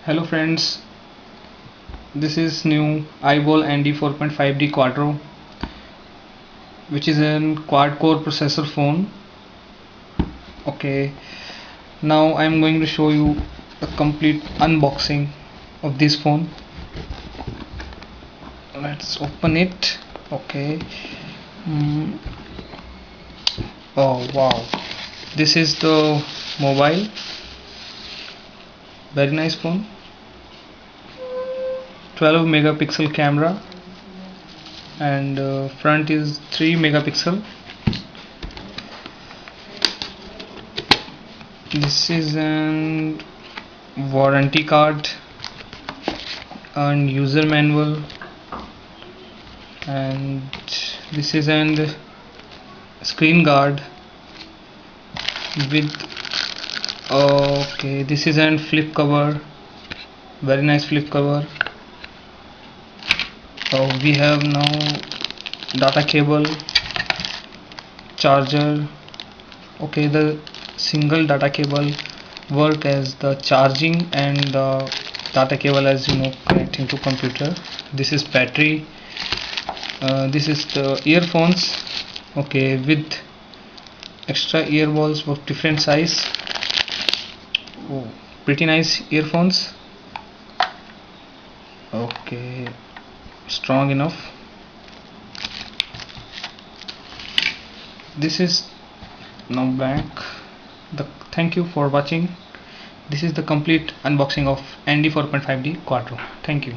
Hello friends, this is new Iball Andi 4.5D Quadro, which is a quad-core processor phone. Okay, now I'm going to show you the complete unboxing of this phone. Let's open it. Okay. Oh wow, this is the mobile. Very nice phone. 12 megapixel camera and front is 3 megapixel. This is an warranty card and user manual, and this is an screen guard with okay, this is an flip cover, very nice flip cover. We have now data cable, charger. Okay, the single data cable work as the charging and the data cable as connecting to computer. This is battery. This is the earphones, okay, with extra earballs of different size. Oh, pretty nice earphones. Okay, strong enough. This is now blank. Thank you for watching. This is the complete unboxing of Andi 4.5D Quadro. Thank you.